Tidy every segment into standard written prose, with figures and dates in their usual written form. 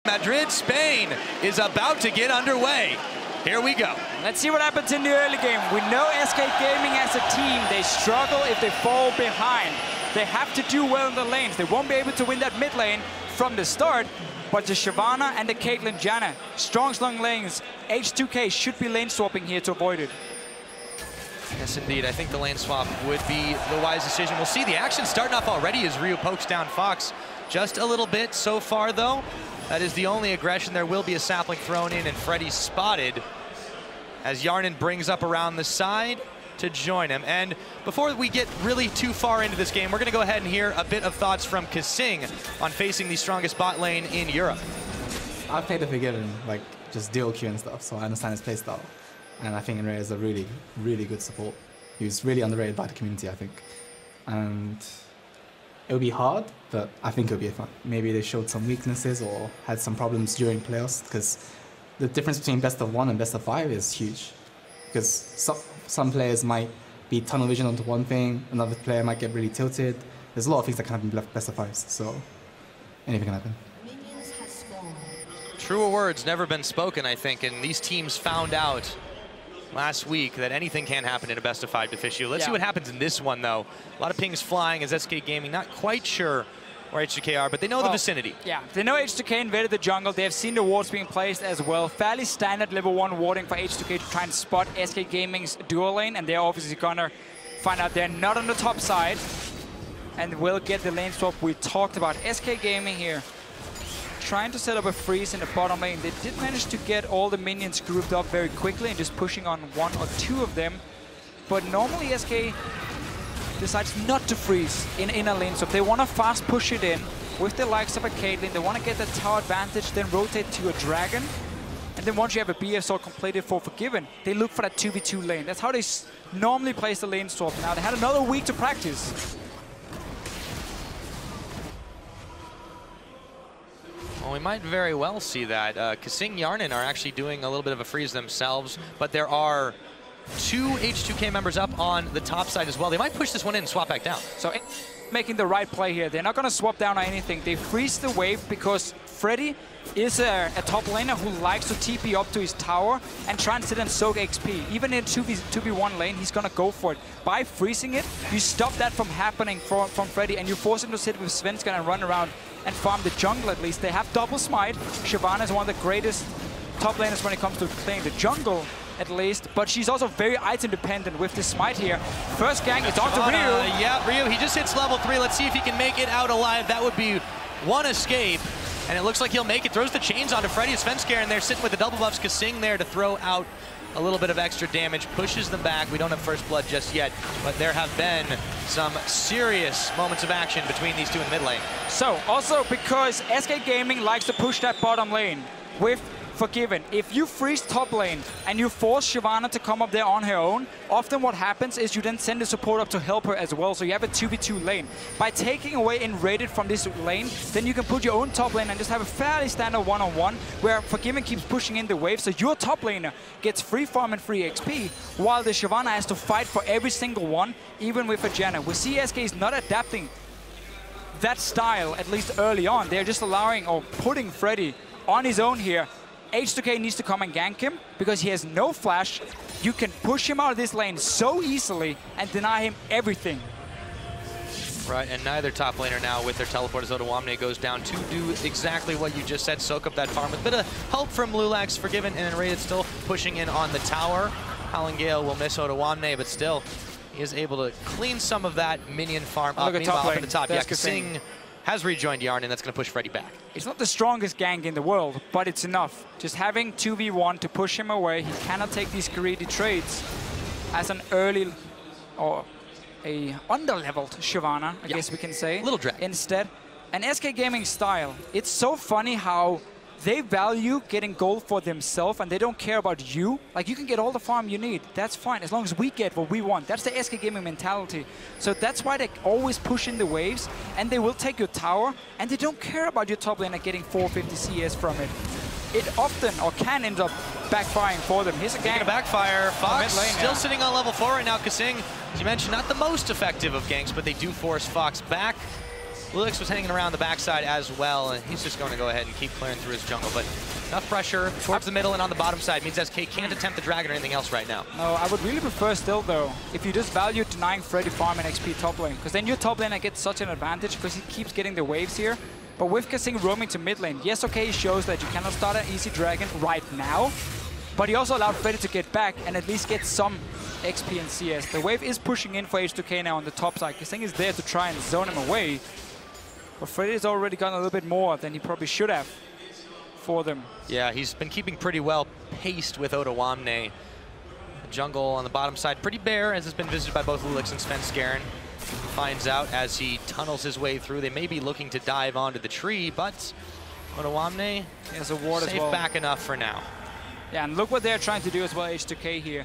Madrid, Spain is about to get underway. Here we go. Let's see what happens in the early game. We know SK Gaming as a team, they struggle if they fall behind. They have to do well in the lanes. They won't be able to win that mid lane from the start, but the Shyvana and the Caitlyn Janna, strong lanes. H2K should be lane swapping here to avoid it. Yes, indeed. I think the lane swap would be the wise decision. We'll see the action starting off already as Ryu pokes down Fox. Just a little bit so far, though. That is the only aggression. There will be a sapling thrown in, and Freddy spotted as Yarnin brings up around the side to join him. And before we get really too far into this game, we're going to go ahead and hear a bit of thoughts from Kasing on facing the strongest bot lane in Europe. I've played the Forgiven, like just dual Q and stuff, so I understand his playstyle. And I think Enray is a really, really good support. He was really underrated by the community, I think. And it would be hard, but I think it would be fun. Maybe they showed some weaknesses or had some problems during playoffs, because the difference between best of 1 and best of 5 is huge. Because some players might be tunnel vision onto one thing, another player might get really tilted. There's a lot of things that can happen in best of 5s, so anything can happen. Truer words never been spoken, I think, and these teams found out last week that anything can happen in a best of 5 Difficile. Let's see what happens in this one, though. A lot of pings flying as SK Gaming not quite sure where H2K are, but they know the vicinity. Yeah, they know H2K invaded the jungle. They have seen the wards being placed as well. Fairly standard level 1 warding for H2K to try and spot SK Gaming's dual lane, and they're obviously gonna find out they're not on the top side and will get the lane swap we talked about. SK Gaming here trying to set up a freeze in the bottom lane. They did manage to get all the minions grouped up very quickly and just pushing on 1 or 2 of them. But normally SK decides not to freeze in inner lane. So if they want to fast push it in with the likes of a Caitlyn, they want to get the tower advantage, then rotate to a dragon. And then once you have a BSO completed for Forgiven, they look for that 2v2 lane. That's how they normally place the lane swap. Now they had another week to practice. Well, we might very well see that. Kasing Yarnin are actually doing a little bit of a freeze themselves, but there are 2 H2K members up on the top side as well. They might push this one in and swap back down. So making the right play here. They're not going to swap down or anything. They freeze the wave because Freddy is a top laner who likes to TP up to his tower and try and sit and soak XP. Even in 2v1 lane, he's going to go for it. By freezing it, you stop that from happening from Freddy, and you force him to sit with Svenska and run around and farm the jungle at least. They have double smite. Shyvana is one of the greatest top laners when it comes to playing the jungle, at least, but she's also very item dependent with the smite here. First gang is on to Ryu. Yeah, Ryu, he just hits level 3. Let's see if he can make it out alive. That would be one escape, and it looks like he'll make it. Throws the chains onto Freddy. Svenska in there sitting with the double buffs. Kasing there to throw out a little bit of extra damage, pushes them back. We don't have first blood just yet, but there have been some serious moments of action between these two in the mid lane. So, also because SK Gaming likes to push that bottom lane with Forgiven. If you freeze top lane and you force Shyvana to come up there on her own, often what happens is you then send the support up to help her as well, so you have a 2v2 lane. By taking away Enrated from this lane, then you can put your own top lane and just have a fairly standard one-on-one where Forgiven keeps pushing in the wave, so your top laner gets free farm and free XP, while the Shyvana has to fight for every single one, even with a Janna. We see SK is not adapting that style, at least early on. They're just allowing or putting Freddy on his own here. H2K needs to come and gank him because he has no flash. You can push him out of this lane so easily and deny him everything. Right, and neither top laner now with their teleport as Odoamne goes down to do exactly what you just said, soak up that farm with a bit of help from Lulax, Forgiven, and Enrated still pushing in on the tower. Howling Gale will miss Odoamne, but still he is able to clean some of that minion farm up. Meanwhile, up at the top, yeah, Kasing has rejoined Yarn, and that's going to push Freddy back. It's not the strongest gank in the world, but it's enough. Just having 2v1 to push him away, he cannot take these greedy trades as an early or a under-leveled Shyvana, I guess we can say. Little drag. Instead, an SK Gaming style. It's so funny how they value getting gold for themselves and they don't care about you. Like, you can get all the farm you need. That's fine, as long as we get what we want. That's the SK Gaming mentality. So that's why they always push in the waves, and they will take your tower, and they don't care about your top laner getting 450 CS from it. It often, or can end up backfiring for them. Here's a gank. Backfire. Fox still sitting on level 4 right now. Kasing, as you mentioned, not the most effective of ganks, but they do force Fox back. Lulix was hanging around the backside as well, and he's just going to go ahead and keep clearing through his jungle. But enough pressure towards the middle and on the bottom side means SK can't attempt the dragon or anything else right now. No, I would really prefer still, though, if you just value denying Freddy farm and XP top lane, because then your top laner gets such an advantage because he keeps getting the waves here. But with Kasing roaming to mid lane, yes, okay, he shows that you cannot start an easy dragon right now, but he also allowed Freddy to get back and at least get some XP and CS. The wave is pushing in for H2K now on the top side. Kasing is there to try and zone him away, but Freddy has already gotten a little bit more than he probably should have for them. Yeah, he's been keeping pretty well paced with Ottawamne. The jungle on the bottom side pretty bare, as it's been visited by both Lulix and Svenskeren. Finds out as he tunnels his way through. They may be looking to dive onto the tree, but Ottawamne has a ward safe as well. Back enough for now. Yeah, and look what they're trying to do as well, H2K here.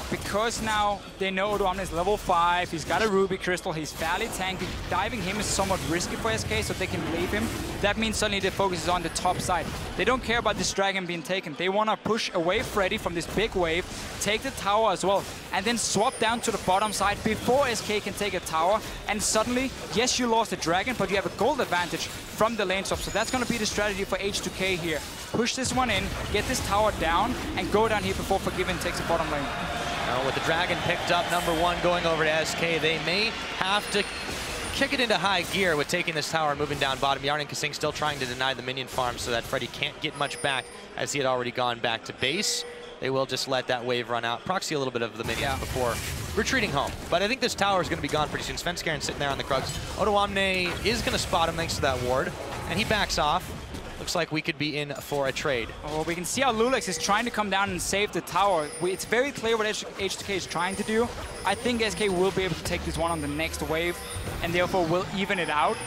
Because now they know Ottawamne is level 5, he's got a Ruby Crystal, he's fairly tanky. Diving him is somewhat risky for SK, so they can leave him. That means suddenly the focus is on the top side. They don't care about this dragon being taken. They want to push away Freddy from this big wave, take the tower as well, and then swap down to the bottom side before SK can take a tower. And suddenly, yes, you lost the dragon, but you have a gold advantage from the lane swap. So that's going to be the strategy for H2K here. Push this one in, get this tower down, and go down here before Forgiven takes the bottom lane. Now with the dragon picked up, #1 going over to SK, they may have to kick it into high gear with taking this tower and moving down bottom. Yarn and Kasing still trying to deny the minion farm so that Freddy can't get much back, as he had already gone back to base. They will just let that wave run out, proxy a little bit of the minions before retreating home. But I think this tower is going to be gone pretty soon. Svenskeren sitting there on the Krugs. Ottawamne is going to spot him thanks to that ward, and he backs off. Looks like we could be in for a trade. Oh, we can see how Lulix is trying to come down and save the tower. It's very clear what H2K is trying to do. I think SK will be able to take this one on the next wave, and therefore will even it out.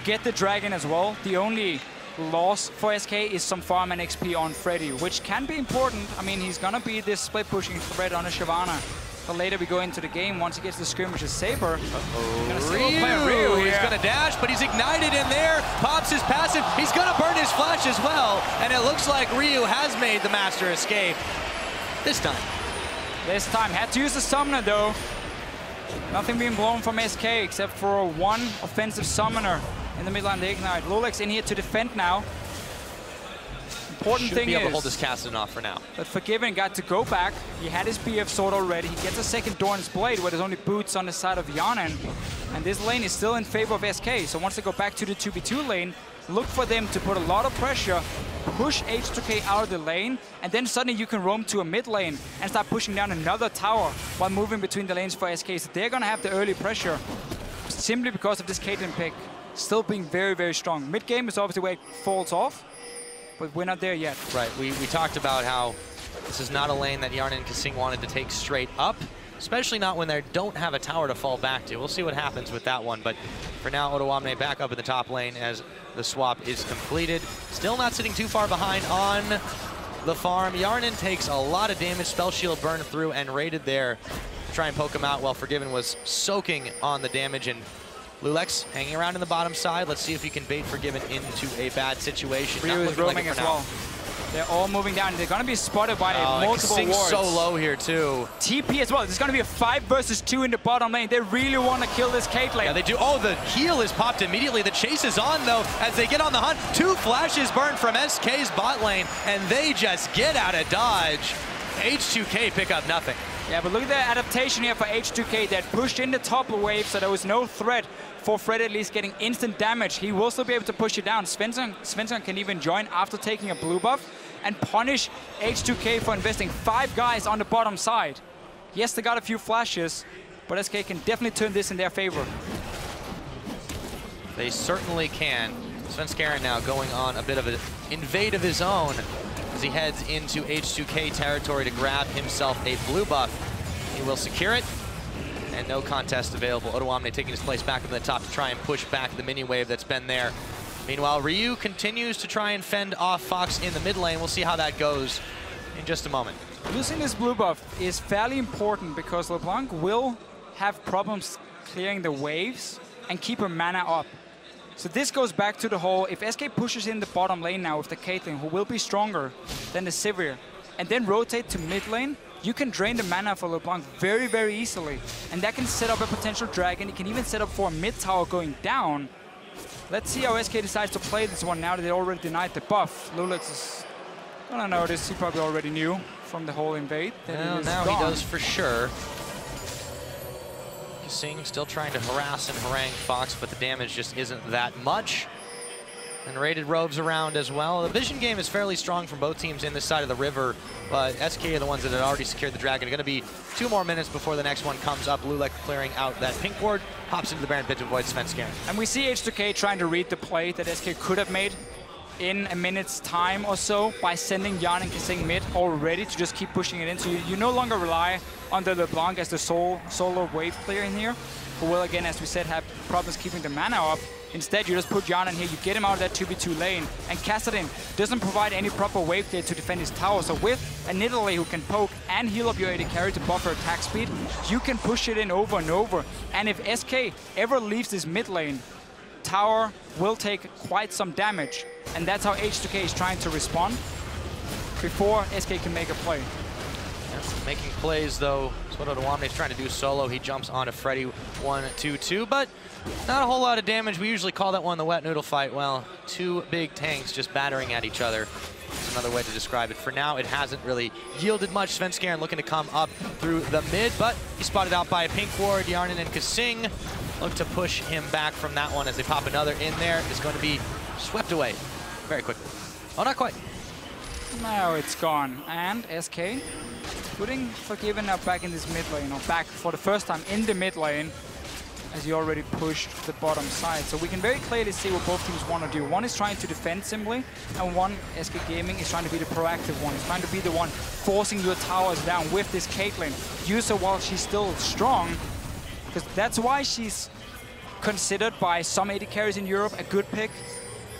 Get the dragon as well. The only loss for SK is some farm and XP on Freddy, which can be important. I mean, he's gonna be this split pushing threat on a Shyvana. But later we go into the game, once he gets the skirmishes Saber. Ryu, he's gonna dash, but he's ignited in there. Pops his passive, he's gonna burn his flash as well. And it looks like Ryu has made the master escape. This time. This time, had to use the summoner though. Nothing being blown from SK except for one offensive summoner in the mid lane, the Ignite. Lulix in here to defend now. Important thing be able is to hold this casting off for now. But Forgiven got to go back. He had his BF sword already. He gets a second Doran's Blade where there's only boots on the side of Yanen. And this lane is still in favor of SK. So once they go back to the 2v2 lane, look for them to put a lot of pressure, push H2K out of the lane, and then suddenly you can roam to a mid lane and start pushing down another tower while moving between the lanes for SK. So they're gonna have the early pressure simply because of this Caitlyn pick still being very, very strong. Mid game is obviously where it falls off, but we're not there yet. Right, we talked about how this is not a lane that Yarn and Kasing wanted to take straight up, especially not when they don't have a tower to fall back to. We'll see what happens with that one, but for now, Ottawamne back up in the top lane as the swap is completed. Still not sitting too far behind on the farm. Yarnan takes a lot of damage, Spell Shield burned through and raided there to try and poke him out while Forgiven was soaking on the damage. And Lulix hanging around in the bottom side. Let's see if he can bait Forgiven into a bad situation. Ryu is roaming as well. They're all moving down. They're going to be spotted by multiple wards. so low here too. TP as well. There's going to be a 5 versus 2 in the bottom lane. They really want to kill this Caitlyn. Yeah, they do. Oh, the heal is popped immediately. The chase is on though as they get on the hunt. 2 flashes burned from SK's bot lane, and they just get out of dodge. H2K pick up nothing. Yeah, but look at the adaptation here for H2K that pushed in the top wave, so there was no threat for Fred at least getting instant damage. He will still be able to push it down. Svensson can even join after taking a blue buff and punish H2K for investing 5 guys on the bottom side. Yes, they got a few flashes, but SK can definitely turn this in their favor. They certainly can. Svenskeren now going on a bit of an invade of his own as he heads into H2K territory to grab himself a blue buff. He will secure it, and no contest available. Ottawamne taking his place back up at the top to try and push back the mini wave that's been there. Meanwhile, Ryu continues to try and fend off Fox in the mid lane. We'll see how that goes in just a moment. Losing this blue buff is fairly important because LeBlanc will have problems clearing the waves and keep her mana up. So this goes back to the whole, if SK pushes in the bottom lane now with the Caitlyn, who will be stronger than the Sivir, and then rotate to mid lane, you can drain the mana for LeBlanc very, very easily. And that can set up a potential dragon. It can even set up for a mid tower going down. Let's see how SK decides to play this one now that they already denied the buff. Lulix is gonna notice, he probably already knew from the whole invade that Well, it is now gone. he does for sure. Singh still trying to harass and harangue Fox, but the damage just isn't that much. And Rated roves around as well. The vision game is fairly strong from both teams in this side of the river, but SK are the ones that had already secured the Dragon. Going to be 2 more minutes before the next one comes up. Lulek clearing out that pink ward, hops into the Baron Pit to avoid Svenskeren. And we see H2K trying to read the play that SK could have made in a minute's time or so by sending Jan and Kasing mid already to just keep pushing it in. So you no longer rely on the LeBlanc as the solo wave player in here, who will, again, as we said, have problems keeping the mana up. Instead, you just put Jan in here, you get him out of that 2v2 lane, and Kassadin doesn't provide any proper wave clear to defend his tower. So with a Nidalee who can poke and heal up your AD carry to buffer attack speed, you can push it in over and over. And if SK ever leaves this mid lane, tower will take quite some damage. And that's how H2K is trying to respond before SK can make a play. Making plays, though, is what Odoamne is trying to do solo. He jumps onto Freddy 1-2-2, but not a whole lot of damage. We usually call that one the wet noodle fight. Well, 2 big tanks just battering at each other. That's another way to describe it. For now, it hasn't really yielded much. Svenskeren looking to come up through the mid, but he's spotted out by a pink ward. Yarnin and Kasing look to push him back from that one as they pop another in there. It's going to be swept away very quickly. Oh, not quite. Now it's gone. And SK putting Forgiven now back in this mid lane, or back for the first time in the mid lane, as he already pushed the bottom side. So we can very clearly see what both teams want to do. One is trying to defend simply, and one, SK Gaming, is trying to be the proactive one. He's trying to be the one forcing your towers down with this Caitlyn. Use her while she's still strong, because that's why she's considered by some AD carries in Europe a good pick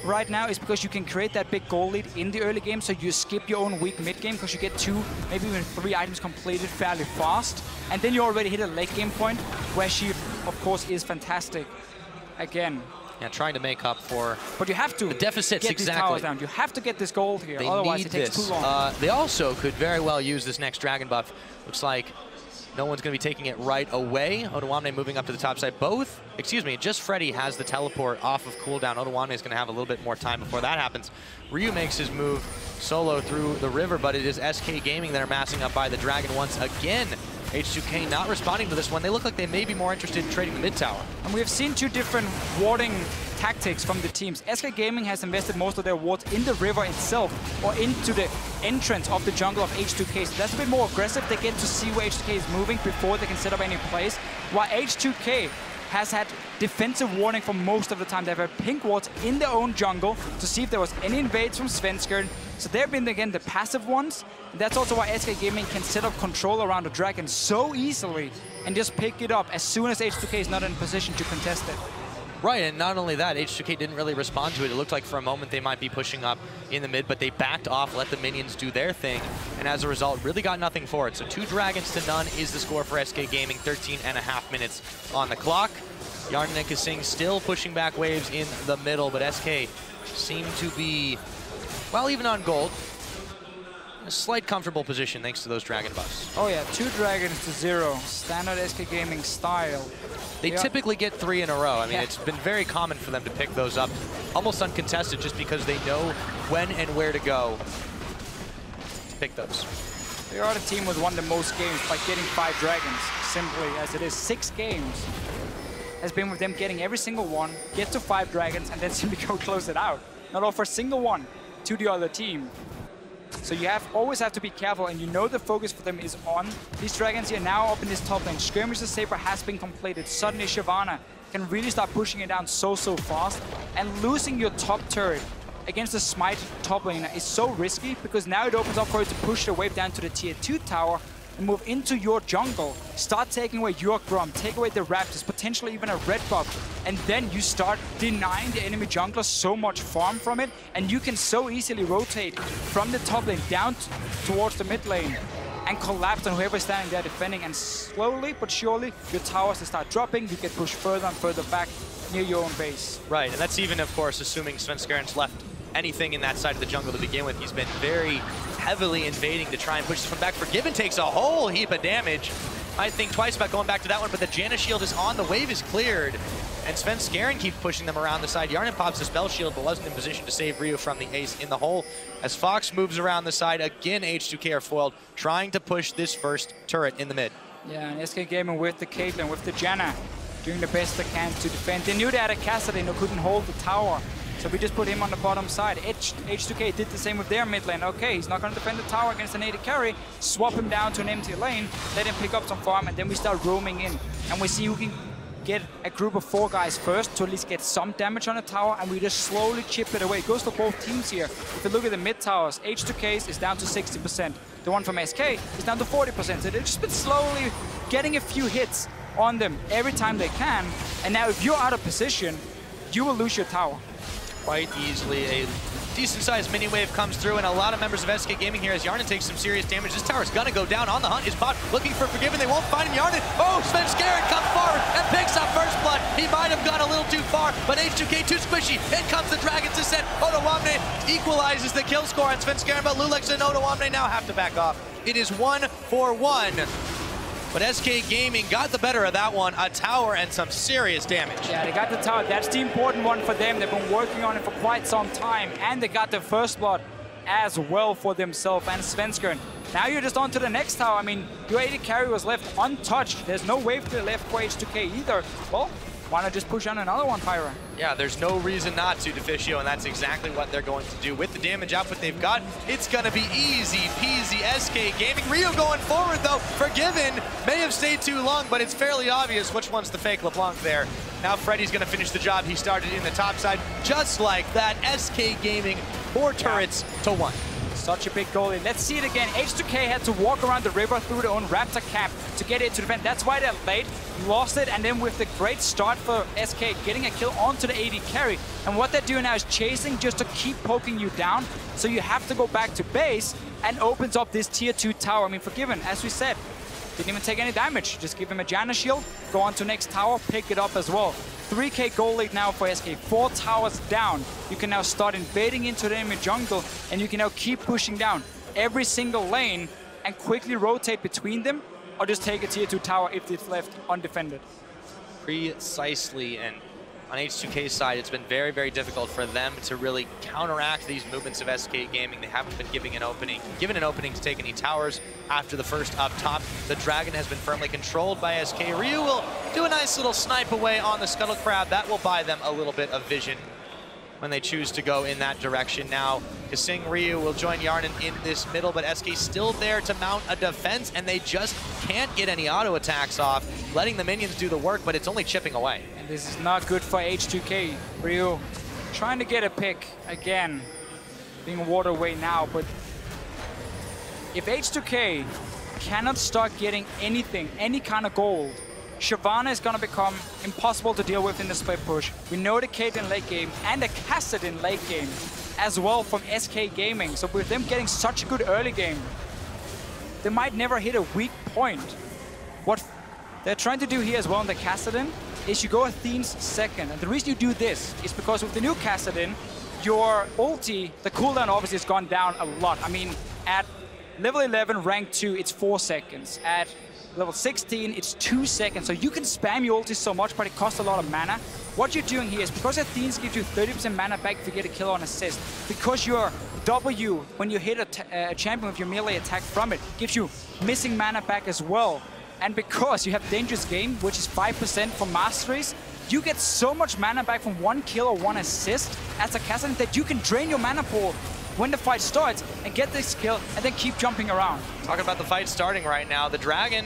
right now, is because you can create that big goal lead in the early game, so you skip your own weak mid game because you get 2, maybe even 3 items completed fairly fast, and then you already hit a late game point where she, of course, is fantastic again. Yeah, trying to make up for but you have to the deficits. get these towers down. You have to get this gold here, They otherwise need it takes this. too long. They also could very well use this next Dragon buff. Looks like no one's going to be taking it right away. Odoamne moving up to the top side. Just Freddy has the teleport off of cooldown. Odoamne is going to have a little bit more time before that happens. Ryu makes his move solo through the river, but it is SK Gaming that are massing up by the Dragon once again. H2K not responding to this one. They look like they may be more interested in trading the mid tower. And we have seen 2 different warding tactics from the teams. SK Gaming has invested most of their wards in the river itself, or into the entrance of the jungle of H2K. So that's a bit more aggressive. They get to see where H2K is moving before they can set up any plays. While H2K has had defensive warding for most of the time. They've had pink wards in their own jungle to see if there was any invades from Svenskeren. So they've been, again, the passive ones. That's also why SK Gaming can set up control around the Dragon so easily and just pick it up as soon as H2K is not in a position to contest it. Right, and not only that, H2K didn't really respond to it. It looked like for a moment they might be pushing up in the mid, but they backed off, let the minions do their thing, and as a result, really got nothing for it. So 2 dragons to none is the score for SK Gaming, 13.5 minutes on the clock. Yarden and Kasing still pushing back waves in the middle, but SK seem to be, well, even on gold, a slight comfortable position thanks to those dragon buffs. Oh yeah, 2 dragons to 0, standard SK Gaming style. They typically get 3 in a row. I mean, it's been very common for them to pick those up almost uncontested just because they know when and where to go to pick those. They are the team with won the most games by getting 5 dragons, simply as it is. 6 games has been with them getting every single one, get to 5 dragons, and then simply go close it out. Not offer a single one to the other team. So you always have to be careful, and you know the focus for them is on these dragons here now up in this top lane. Skirmisher Saber has been completed. Suddenly Shyvana can really start pushing it down so fast, and losing your top turret against the Smite top laner is so risky, because now it opens up for you to push the wave down to the tier 2 tower and move into your jungle, start taking away your Grom, take away the Raptors, potentially even a red buff, and then you start denying the enemy jungler so much farm from it, and you can so easily rotate from the top lane down towards the mid lane and collapse on whoever's standing there defending, and slowly but surely your towers will start dropping, you get pushed further and further back near your own base. Right, and that's even, of course, assuming Svenskeren's left anything in that side of the jungle to begin with. He's been very heavily invading to try and push this one back. Forgiven takes a whole heap of damage. might think twice about going back to that one, but the Janna shield is on, the wave is cleared, and Sven Skaren keeps pushing them around the side. Yarnin pops the spell shield, but wasn't in position to save Ryu from the ace in the hole. As Fox moves around the side, again H2K are foiled, trying to push this first turret in the mid. Yeah, and SK Gaming with the Caitlyn, with the Janna, doing the best they can to defend. They knew they had a Kassadin who couldn't hold the tower, so we just put him on the bottom side. H2K did the same with their mid lane. Okay, he's not going to defend the tower against an AD carry. Swap him down to an empty lane, let him pick up some farm, and then we start roaming in. And we see who can get a group of 4 guys first to at least get some damage on the tower, and we just slowly chip it away. It goes for both teams here. If you look at the mid towers, H2K's is down to 60%. The one from SK is down to 40%. So they've just been slowly getting a few hits on them every time they can. And now if you're out of position, you will lose your tower. Quite easily. A decent-sized mini wave comes through, and a lot of members of SK Gaming here as Yarnin takes some serious damage. This tower's gonna go down. On the hunt is Bot, looking for Forgiven. They won't find him. Yarnin, oh, Sven Skaren comes forward and picks up first blood. He might have gone a little too far, but H2K too squishy. In comes the Dragon's Descent. Odoamne equalizes the kill score on Sven Skaren, but Lulex and Odoamne now have to back off. It is 1-for-1. But SK Gaming got the better of that one, a tower and some serious damage. Yeah, they got the tower. That's the important one for them. They've been working on it for quite some time, and they got the first blood as well for themselves and Sven Skaren. Now you're just on to the next tower. I mean, your AD carry was left untouched. There's no wave to the left for H2K either. Well, why not just push on another one, Pyra? Yeah, there's no reason not to, Deficio, and that's exactly what they're going to do. With the damage output they've got, it's going to be easy peasy SK Gaming. Ryu going forward, though. Forgiven may have stayed too long, but it's fairly obvious which one's the fake LeBlanc there. Now Freddy's going to finish the job he started in the top side. Just like that, SK Gaming, 4 turrets to 1. Such a big goalie. Let's see it again. H2K had to walk around the river through their own Raptor camp to get it to defend. That's why they're late, lost it, and then with the great start for SK, getting a kill onto the AD carry. And what they're doing now is chasing just to keep poking you down, so you have to go back to base, and opens up this tier 2 tower. I mean, Forgiven, as we said, didn't even take any damage. Just give him a Janna shield, go on to next tower, pick it up as well. 3K goal lead now for SK, 4 towers down. You can now start invading into the enemy jungle, and you can now keep pushing down every single lane and quickly rotate between them, or just take a tier 2 tower if it's left undefended. Precisely, and on H2K's side, it's been very, very difficult for them to really counteract these movements of SK Gaming. They haven't been given an opening to take any towers after the first up top. The Dragon has been firmly controlled by SK. Ryu will do a nice little snipe away on the Scuttle Crab. That will buy them a little bit of vision when they choose to go in that direction. Now, Kasing Ryu will join Yarnin in this middle, but SK still there to mount a defense, and they just can't get any auto attacks off, letting the minions do the work, but it's only chipping away. And this is not good for H2K. Ryu trying to get a pick again, being water away now, but if H2K cannot start getting anything, any kind of gold, Shyvana is going to become impossible to deal with in the split push. We know the Caitlyn late game and the Kassadin late game as well from SK Gaming. So with them getting such a good early game, they might never hit a weak point. What they're trying to do here as well in the Kassadin is you go Athene's second. And the reason you do this is because with the new Kassadin, your ulti, the cooldown obviously has gone down a lot. I mean, at level 11, rank 2, it's 4 seconds. At level 16, it's 2 seconds. So you can spam your ulti so much, but it costs a lot of mana. What you're doing here is because Athene's gives you 30% mana back if you get a kill on assist, because your W, when you hit a champion with your melee attack from it, gives you missing mana back as well. And because you have Dangerous Game, which is 5% for masteries, you get so much mana back from 1 kill or 1 assist as a Kassadin that you can drain your mana pool when the fight starts and get this kill and then keep jumping around. Talking about the fight starting right now, the Dragon,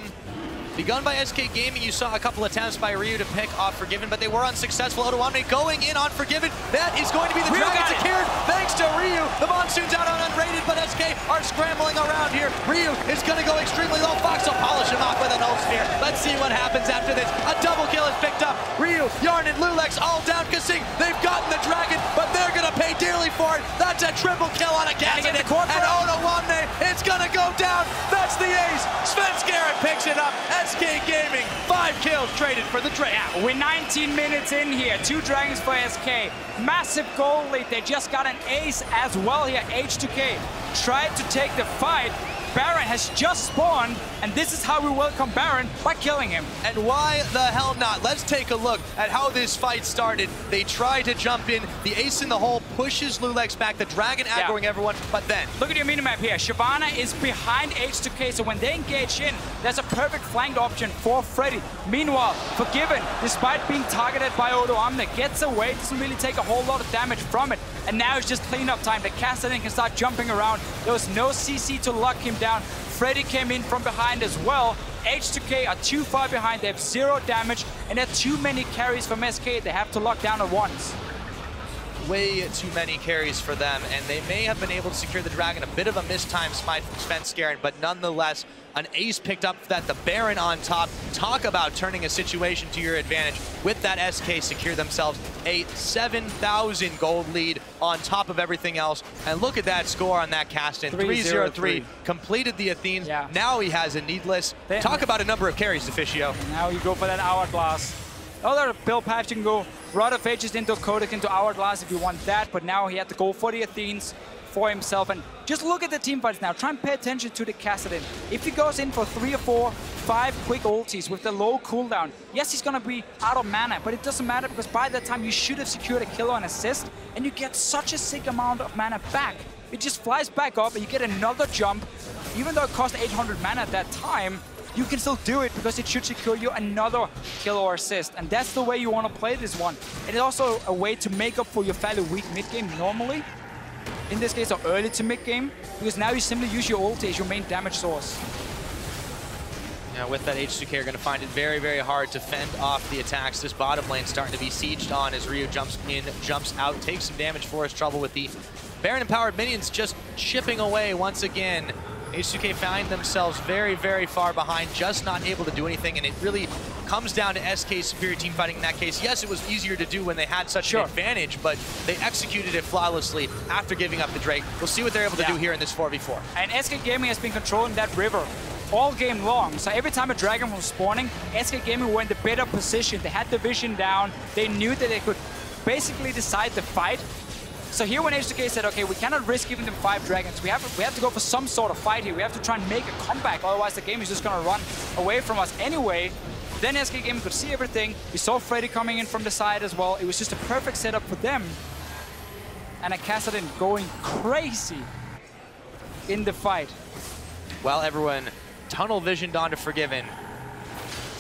begun by SK Gaming. You saw a couple attempts by Ryu to pick off Forgiven, but they were unsuccessful. Odoamne going in on Forgiven. That is going to be the Dragon secured thanks to Ryu. The Monsoon's out on unrated, but SK are scrambling around here. Ryu is going to go extremely low. Fox will polish him off with an ult sphere. Let's see what happens after this. A double kill is picked up. Ryu, Yarnin, Lulex all down. Kasing, they've gotten the Dragon, but they're going to pay dearly for it. That's a triple kill on a Kassadin. And Odoamne, it's going to go down. That's the ace. Sven Skaren picks it up. SK Gaming, 5 kills traded for the Dragon. Yeah, we're 19 minutes in here. 2 Dragons for SK. Massive goal lead. They just got an ace as well here. H2K tried to take the fight. Baron has just spawned, and this is how we welcome Baron, by killing him. And why the hell not? Let's take a look at how this fight started. They try to jump in. The ace in the hole pushes Lulex back. The dragon aggroing everyone, but then... Look at your minimap here. Shyvana is behind H2K, so when they engage in, there's a perfect flanked option for Freddy. Meanwhile, Forgiven, despite being targeted by Odo Omni, gets away, doesn't really take a whole lot of damage from it. And now it's just cleanup time. The Kassadin can start jumping around. There was no CC to lock him down. Freddy came in from behind as well. H2K are too far behind. They have 0 damage, and there are too many carries from SK. They have to lock down at once. Way too many carries for them, and they may have been able to secure the dragon. A bit of a mistimed smite from Svenskeren, but nonetheless, an ace picked up that. The Baron on top. Talk about turning a situation to your advantage. With that, SK secure themselves a 7,000 gold lead on top of everything else. And look at that score on that Kassadin. 3-0-3. Completed the Athenes. Yeah. Now he has a needless. Talk about a number of carries, Officio. Now you go for that Hourglass. Other build paths, you can go Rod of Ages into Kodak into Hourglass if you want that, but now he had to go for the Athenes for himself. And just look at the team fights now. Try and pay attention to the Kassadin. If he goes in for 3 or 4, 5 quick ultis with the low cooldown, yes, he's gonna be out of mana, but it doesn't matter because by that time you should have secured a kill or an assist, and you get such a sick amount of mana back. It just flies back up and you get another jump. Even though it cost 800 mana at that time, you can still do it because it should secure you another kill or assist. And that's the way you want to play this one. It is also a way to make up for your fairly weak mid-game normally. In this case, or early to mid-game, because now you simply use your ulti as your main damage source. Now with that, H2K are going to find it very, very hard to fend off the attacks. This bottom lane starting to be sieged on as Ryu jumps in, jumps out, takes some damage for his trouble with the Baron-empowered minions just chipping away once again. H2K find themselves very, very far behind, just not able to do anything, and it really comes down to SK's superior team fighting in that case. Yes, it was easier to do when they had such an advantage, but they executed it flawlessly after giving up the Drake. We'll see what they're able to do here in this 4v4. And SK Gaming has been controlling that river all game long. So every time a dragon was spawning, SK Gaming were in the better position. They had the vision down. They knew that they could basically decide the fight. So here when H2K said, okay, we cannot risk giving them 5 dragons. We have to go for some sort of fight here. We have to try and make a comeback. Otherwise, the game is just going to run away from us anyway. Then SK Gaming could see everything. We saw Freddy coming in from the side as well. It was just a perfect setup for them. And a Kassadin going crazy in the fight. Well, everyone tunnel visioned onto Forgiven.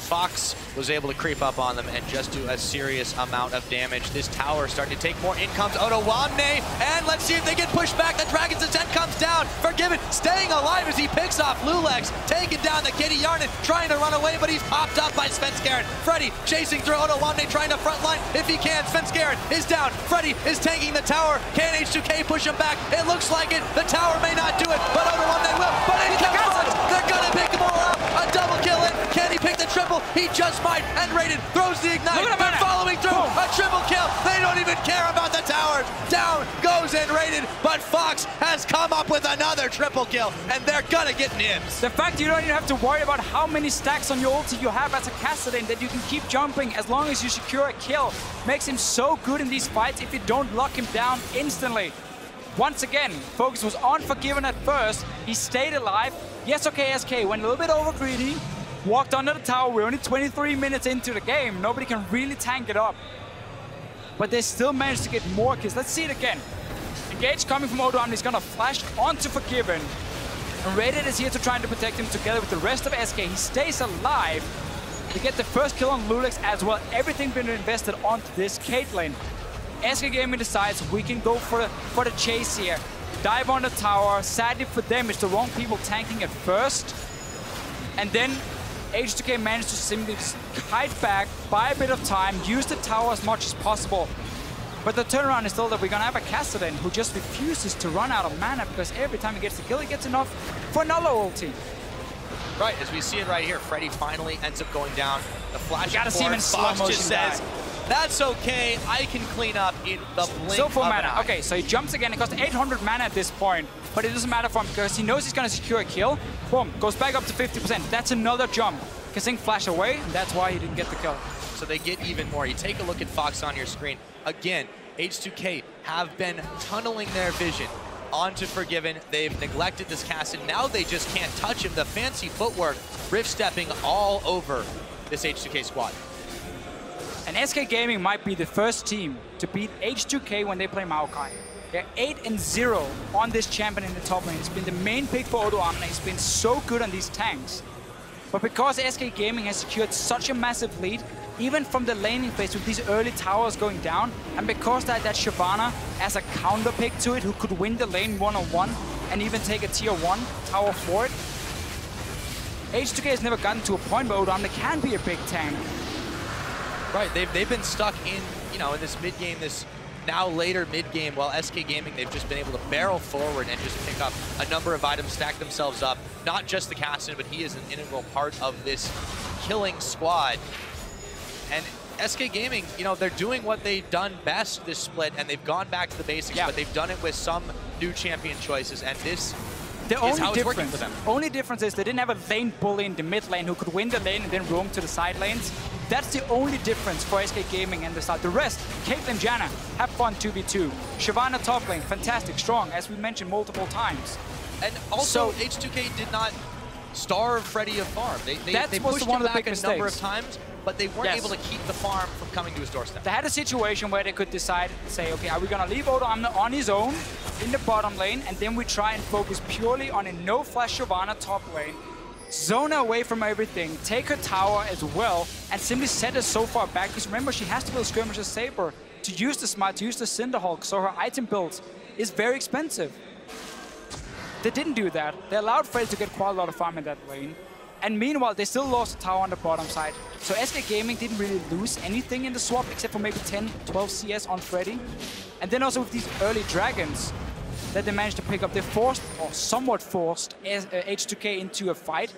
Fox was able to creep up on them and just do a serious amount of damage. This tower starting to take more. In comes Odo Omni, and let's see if they get pushed back. The Dragon's Ascent comes down. Forgiven staying alive as he picks off Lulex, taking down the Kitty Yarnin, trying to run away, but he's popped up by Svenskeren. Freddy chasing through Odo Omni, trying to frontline if he can. Svenskeren is down. Freddy is taking the tower. Can H2K push him back? It looks like it. The tower may not do it, but Odo Omni will. But in comes Fox. They're gonna pick them all up. A double kill in. Can he pick the triple? He just might, and Raiden throws the ignite. They're following through. A triple kill. They don't even care about the towers. Down goes in Raiden, but Fox has come up with another triple kill, and they're gonna get nibs. The fact you don't even have to worry about how many stacks on your ulti you have as a Kassadin, that you can keep jumping as long as you secure a kill, makes him so good in these fights if you don't lock him down instantly. Once again, focus was on Forgiven at first. He stayed alive. Yes, okay, SK went a little bit over greedy. Walked under the tower. We're only 23 minutes into the game. Nobody can really tank it up. But they still managed to get more kills. Let's see it again. Engage coming from Odo Omni is going to flash onto Forgiven. And Raiden is here to try to protect him together with the rest of SK. He stays alive to get the first kill on Lulex as well. Everything been invested onto this Caitlyn. SK Gaming decides we can go for the chase here. Dive on the tower. Sadly for them, it's the wrong people tanking it first. And then H2K managed to simply kite back, buy a bit of time, use the tower as much as possible. But the turnaround is still that we're going to have a Kassadin who just refuses to run out of mana because every time he gets the kill, he gets enough for another ulti. Right, as we see it right here, Freddy finally ends up going down. The flash gotta see him in slow Fox motion just says, that's okay, I can clean up in the blink Still full of mana. an eye. Okay, so he jumps again. It costs 800 mana at this point, but it doesn't matter for him because he knows he's going to secure a kill. Boom, goes back up to 50%. That's another jump. Kissing flash away, and that's why he didn't get the kill. So they get even more. You take a look at Fox on your screen. Again, H2K have been tunneling their vision. onto Forgiven. They've neglected this Cassin. Now they just can't touch him. The fancy footwork, rift stepping all over this H2K squad. And SK Gaming might be the first team to beat H2K when they play Maokai. They're 8-0 on this champion in the top lane. It's been the main pick for Odo Amne. He's been so good on these tanks. But because SK Gaming has secured such a massive lead, even from the laning phase with these early towers going down, and because that Shyvana as a counter pick to it who could win the lane one-on-one and even take a tier 1 tower for it, H2K has never gotten to a point where Odo Amne can be a big tank. Right, they've been stuck in, in this mid-game, this now later mid-game, while SK Gaming, they've just been able to barrel forward and just pick up a number of items, stack themselves up. Not just the Cassin, but he is an integral part of this killing squad. And SK Gaming, they're doing what they've done best this split, and they've gone back to the basics, but they've done it with some new champion choices, and this is how it's working for them. Only difference is they didn't have a lane bully in the mid lane who could win the lane and then roam to the side lanes. That's the only difference for SK Gaming and the start. The rest, Caitlyn, Janna, have fun 2v2. Shyvana top lane, fantastic, strong, as we mentioned multiple times. And also, H2K did not starve Freddy of farm. They pushed him back a number of times, but they weren't able to keep the farm from coming to his doorstep. They had a situation where they could decide, say, okay, are we going to leave Odo Amne on his own in the bottom lane, and then we try and focus purely on a no-flash Shyvana top lane, zone her away from everything, take her tower as well, and simply set her so far back, because remember, she has to build Skirmisher's Saber to use the Smite, to use the Cinderhulk, so her item build is very expensive. They didn't do that. They allowed Freddy to get quite a lot of farm in that lane. And meanwhile, they still lost the tower on the bottom side. So SK Gaming didn't really lose anything in the swap, except for maybe 10, 12 CS on Freddy. And then also with these early dragons that they managed to pick up, they forced, or somewhat forced, H2K into a fight,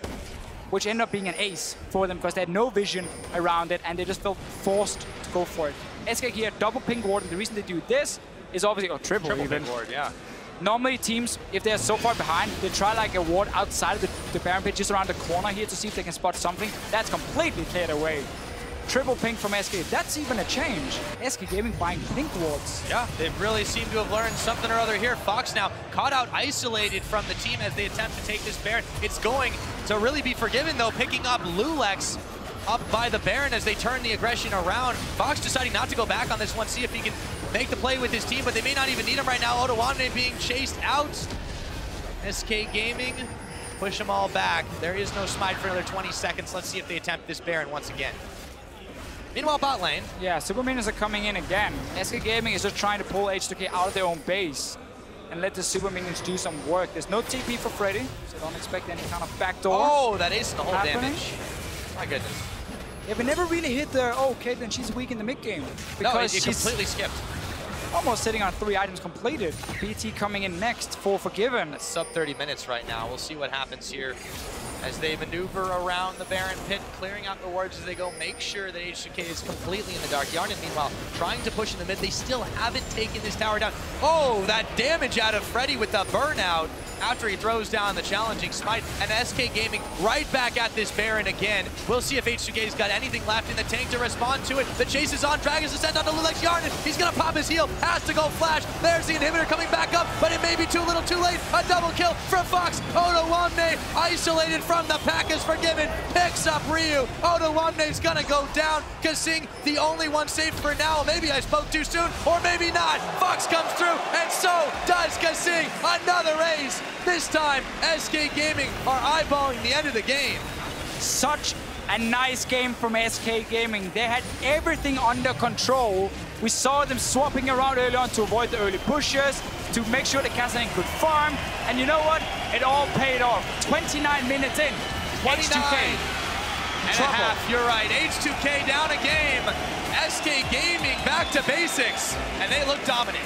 which ended up being an ace for them because they had no vision around it and they just felt forced to go for it. SK here, double ping ward, and the reason they do this is obviously, or triple even. Ping ward, yeah. Normally teams, if they're so far behind, they try like a ward outside of the Baron pit, just around the corner here to see if they can spot something. That's completely cleared away. Triple ping from SK, that's even a change. SK Gaming buying pink wards. Yeah, they really seem to have learned something or other here. Fox now caught out, isolated from the team as they attempt to take this Baron. It's going to really be Forgiven though, picking up Lulex up by the Baron as they turn the aggression around. Fox deciding not to go back on this one, see if he can make the play with his team, but they may not even need him right now. Odo Amne being chased out. SK Gaming push them all back. There is no smite for another 20 seconds. Let's see if they attempt this Baron once again. Meanwhile, bot lane. Yeah, super minions are coming in again. SK Gaming is just trying to pull H2K out of their own base and let the super minions do some work. There's no TP for Freddy, so don't expect any kind of backdoor. Oh, that is the whole damage. My goodness. Yeah, we never really hit the, oh, Caitlyn, she's weak in the mid-game. Because she's completely skipped. Almost sitting on 3 items completed. BT coming in next for Forgiven. It's sub 30 minutes right now. We'll see what happens here as they maneuver around the Baron pit, clearing out the wards as they go. Make sure that H2K is completely in the dark. Yarnan, meanwhile, trying to push in the mid. They still haven't taken this tower down. Oh, that damage out of Freddy with the burnout after he throws down the challenging smite. And SK Gaming right back at this Baron again. We'll see if H2K's got anything left in the tank to respond to it. The chase is on. Dragons descend onto Lulex. Yarnan, he's gonna pop his heal. Has to go flash. There's the inhibitor coming back up, but it may be too little too late. A double kill from Fox. Odo Amne isolated from the pack is Forgiven. Picks up Ryu. Odo Amne's gonna go down. Kasing, the only one safe for now. Maybe I spoke too soon, or maybe not. Fox comes through, and so does Kasing. Another ace. This time, SK Gaming are eyeballing the end of the game. Such a nice game from SK Gaming. They had everything under control. We saw them swapping around early on to avoid the early pushes, to make sure the Cassin could farm. And you know what? It all paid off. 29 minutes in. H2K. And a half, you're right. H2K down a game. SK Gaming back to basics, and they look dominant.